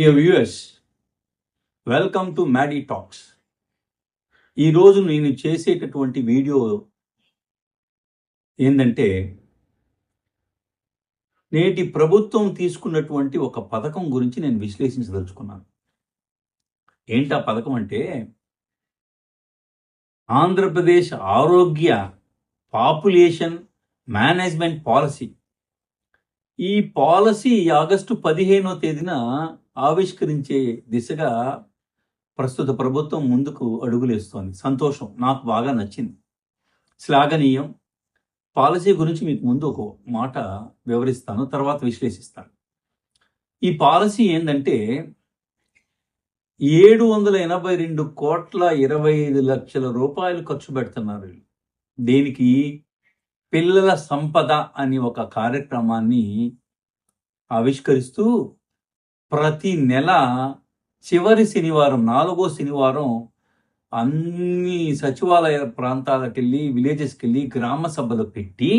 Dear viewers, welcome to Maddy talks. ఈరోజు నేను చేసేటటువంటి వీడియో ఏంటంటే, నేటి ప్రభుత్వం తీసుకున్నటువంటి ఒక పథకం గురించి నేను విశ్లేషించదలుచుకున్నాను. ఏంటి ఆ పథకం అంటే, ఆంధ్రప్రదేశ్ ఆరోగ్య పాపులేషన్ మేనేజ్మెంట్ పాలసీ. ఈ పాలసీ ఆగస్టు 15వ తేదీన ఆవిష్కరించే దిశగా ప్రస్తుత ప్రభుత్వం ముందుకు అడుగులేస్తోంది. సంతోషం, నాకు బాగా నచ్చింది, శ్లాఘనీయం. పాలసీ గురించి మీకు ముందు ఒక మాట వివరిస్తాను, తర్వాత విశ్లేషిస్తాను. ఈ పాలసీ ఏంటంటే 782,25,00,00,000 రూపాయలు ఖర్చు పెడుతున్నారు. దేనికి? పిల్లల సంపద అని ఒక కార్యక్రమాన్ని ఆవిష్కరిస్తూ ప్రతి నెల చివరి శనివారం, 4వ శనివారం అన్ని సచివాలయ ప్రాంతాలకు వెళ్ళి, విలేజెస్కి వెళ్ళి గ్రామ సభలు పెట్టి,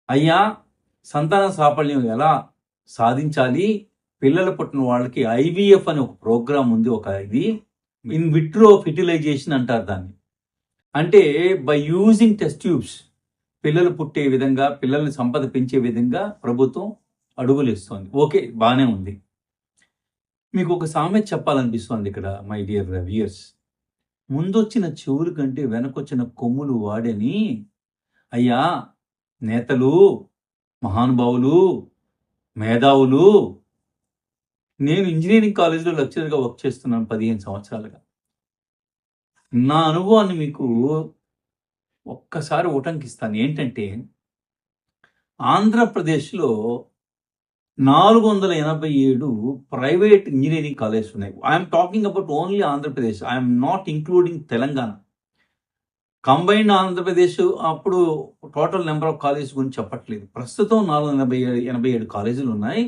అయ్యా సంతాన సాఫల్యం ఎలా సాధించాలి, పిల్లలు పుట్టిన వాళ్ళకి IVF అని ఒక ప్రోగ్రామ్ ఉంది, ఒక ఇది ఇన్ విట్రో ఫెర్టిలైజేషన్ అంటారు దాన్ని. అంటే బై యూజింగ్ టెస్ట్ ట్యూబ్స్ పిల్లలు పుట్టే విధంగా, పిల్లల్ని సంపద పెంచే విధంగా ప్రభుత్వం అడుగులేస్తోంది. ఓకే, బాగానే ఉంది. మీకు ఒక సామెత చెప్పాలనిపిస్తోంది ఇక్కడ, మై డియర్ వ్యూయర్స్. ముందొచ్చిన చెవులు కంటే వెనకొచ్చిన కొమ్ములు వాడని. అయ్యా నేతలు, మహానుభావులు, మేధావులు, నేను ఇంజనీరింగ్ కాలేజీలో లెక్చరర్గా వర్క్ చేస్తున్నాను 15 సంవత్సరాలుగా. నా అనుభవాన్ని మీకు ఒక్కసారి ఉటంకిస్తాను. ఏంటంటే, ఆంధ్రప్రదేశ్లో 487 ప్రైవేట్ ఇంజనీరింగ్ కాలేజెస్ ఉన్నాయి. I'm talking about only Andhra Pradesh, I'm not including Telangana. Combined Andhra Pradesh అప్పుడు టోటల్ నెంబర్ ఆఫ్ కాలేజెస్ గురించి చెప్పట్లేదు. ప్రస్తుతం 487 కాలేజీలు ఉన్నాయి.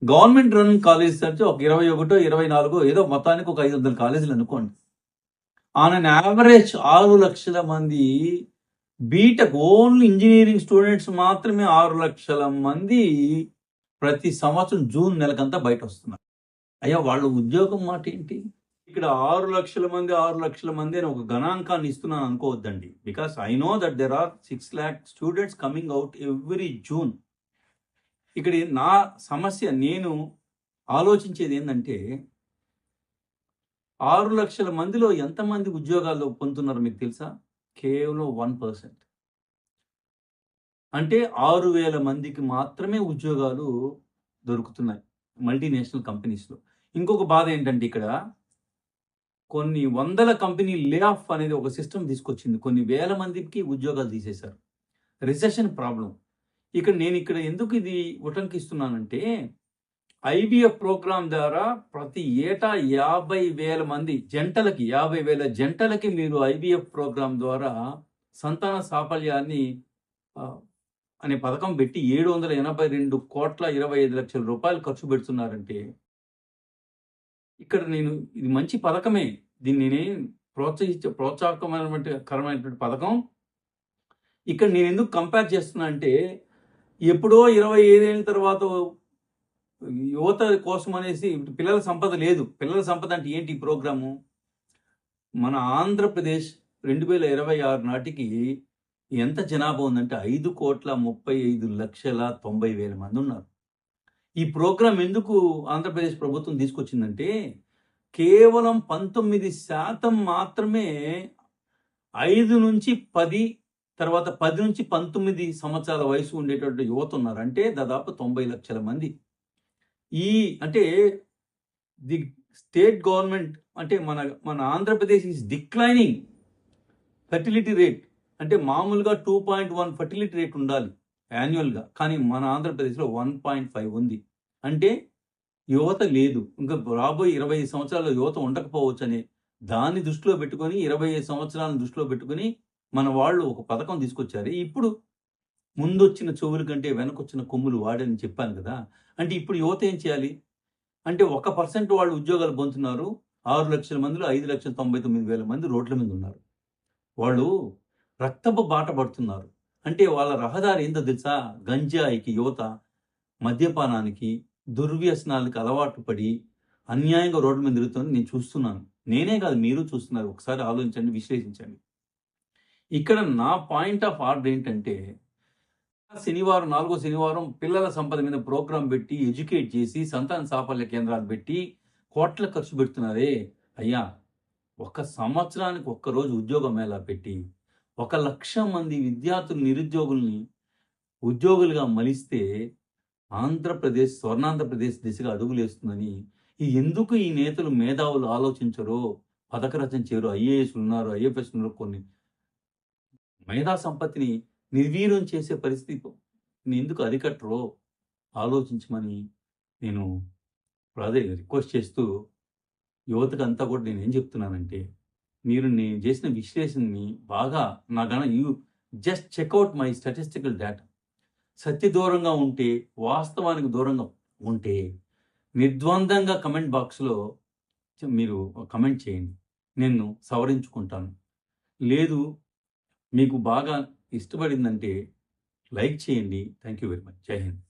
గవర్నమెంట్ రన్ కాలేజెస్ అంటే ఒక 21, 24 ఏదో మొత్తానికి ఒక 500 కాలేజీలు అనుకోండి. ఆన్ అన్ యావరేజ్ 6 లక్షల మంది బీటెక్ ఓన్లీ ఇంజనీరింగ్ స్టూడెంట్స్ మాత్రమే 6 లక్షల మంది ప్రతి సంవత్సరం జూన్ నెలకంతా బయట వస్తున్నారు. అయ్యా వాళ్ళ ఉద్యోగం మాట ఏంటి? ఇక్కడ 6 లక్షల మంది అని ఒక గణాంకాన్ని ఇస్తున్నాను అనుకోవద్దండి. Because I know that there are 6 lakh students coming out every June. ఇక్కడ నా సమస్య, నేను ఆలోచించేది ఏంటంటే, 6 లక్షల మందిలో ఎంతమంది ఉద్యోగాలు పొందుతున్నారో మీకు తెలుసా? కేవలం 1%. అంటే 6,000 మందికి మాత్రమే ఉద్యోగాలు దొరుకుతున్నాయి మల్టీనేషనల్ కంపెనీస్లో. ఇంకొక బాధ ఏంటంటే, ఇక్కడ కొన్ని వందల కంపెనీ లే ఆఫ్ అనేది ఒక సిస్టమ్ తీసుకొచ్చింది. కొన్ని వేల మందికి ఉద్యోగాలు తీసేశారు. Recession problem. నేను ఎందుకు ఇది ఉటంకిస్తున్నానంటే, IVF ప్రోగ్రాం ద్వారా ప్రతి ఏటా 50,000 మంది జంటలకి, 50,000 జంటలకి మీరు IVF ప్రోగ్రాం ద్వారా సంతాన సాఫల్యాన్ని అనే పథకం పెట్టి 782,25,00,000 రూపాయలు ఖర్చు పెడుతున్నారంటే, ఇక్కడ ఇది మంచి పథకమే. దీన్ని నేనే ప్రోత్సాహకరమైనటువంటి పథకం. ఇక్కడ నేను ఎందుకు కంపేర్ చేస్తున్నా అంటే, ఎప్పుడో 25 ఏళ్ళ తర్వాత యువత కోసం అనేసి పిల్లల సంపద లేదు. పిల్లల సంపద అంటే ఏంటి ఈ ప్రోగ్రాము? మన ఆంధ్రప్రదేశ్ 2026 నాటికి ఎంత జనాభా ఉందంటే 5,35,90,000 మంది ఉన్నారు. ఈ ప్రోగ్రాం ఎందుకు ఆంధ్రప్రదేశ్ ప్రభుత్వం తీసుకొచ్చిందంటే, కేవలం 19% మాత్రమే 5 నుంచి 10, తర్వాత 10 నుంచి 19 సంవత్సరాల వయసు ఉండేటువంటి యువత ఉన్నారు. అంటే దాదాపు 90 లక్షల మంది. అంటే ది స్టేట్ గవర్నమెంట్ అంటే మన Andhra Pradesh is declining fertility rate. అంటే మామూలుగా 2.1 ఫెర్టిలిటీ రేట్ ఉండాలి యాన్యువల్గా, కానీ మన ఆంధ్రప్రదేశ్లో 1.5 ఉంది. అంటే యువత లేదు. ఇంకా రాబోయే 25 సంవత్సరాల్లో యువత ఉండకపోవచ్చు అనే దాన్ని దృష్టిలో పెట్టుకొని, 25 సంవత్సరాలను దృష్టిలో పెట్టుకుని మన వాళ్ళు ఒక పథకం తీసుకొచ్చారు. ఇప్పుడు ముందొచ్చిన చెవుల కంటే వెనకొచ్చిన కొమ్ములు వాడని చెప్పాను కదా. అంటే ఇప్పుడు యువత ఏం చేయాలి అంటే, 1% వాళ్ళు ఉద్యోగాలు పొందుతున్నారు. 6 లక్షల మందిలో 5,99,000 మంది రోడ్ల మీద ఉన్నారు. వాళ్ళు రక్తపు బాట పడుతున్నారు. అంటే వాళ్ళ రహదారి ఏందో తెలుసా? గంజాయికి యువత, మద్యపానానికి, దుర్వ్యసనాలకు అలవాటు పడి అన్యాయంగా రోడ్ల మీద తిరుగుతుంది నేను చూస్తున్నాను. నేనే కాదు మీరు చూస్తున్నారు. ఒకసారి ఆలోచించండి, విశ్లేషించండి. ఇక్కడ నా పాయింట్ ఆఫ్ ఆర్డర్ ఏంటంటే, శనివారం 4వ శనివారం పిల్లల సంపద మీద ప్రోగ్రామ్ పెట్టి, ఎడ్యుకేట్ చేసి, సంతాన సాఫల్య కేంద్రాలు పెట్టి, కోట్ల ఖర్చు పెడుతున్నారే! అయ్యా! ఒక సంవత్సరానికి ఒక్కరోజు ఉద్యోగ మేళా పెట్టి, 1,00,000 మంది విద్యార్థులు, నిరుద్యోగుల్ని ఉద్యోగులుగా మలిస్తే, ఆంధ్రప్రదేశ్ స్వర్ణాంధ్రప్రదేశ్ దిశగా అడుగులేస్తుందని ఎందుకు ఈ నేతలు మేధావులు ఆలోచించరో, పథక రచన చేయరో, ఐఏఎస్‌లున్నారు, ఐఎఫ్ఎస్‌లున్నారు, కొన్ని మేధా సంపత్తిని నిర్వీర్యం చేసే పరిస్థితిని ఎందుకు అరికట్టరో ఆలోచించమని నేను అదే రిక్వెస్ట్ చేస్తూ యువతకంతా కూడా నేనేం చెప్తున్నానంటే, మీరు నేను చేసిన విశ్లేషణని బాగా just check out my statistical data. సత్య దూరంగా ఉంటే, వాస్తవానికి దూరంగా ఉంటే, నిర్ద్వందంగా కమెంట్ బాక్స్‌లో మీరు కమెంట్ చేయండి. నేను సవరించుకుంటాను. లేదు మీకు బాగా ఇష్టపడిందంటే లైక్ చేయండి. Thank you very much. జై హింద్.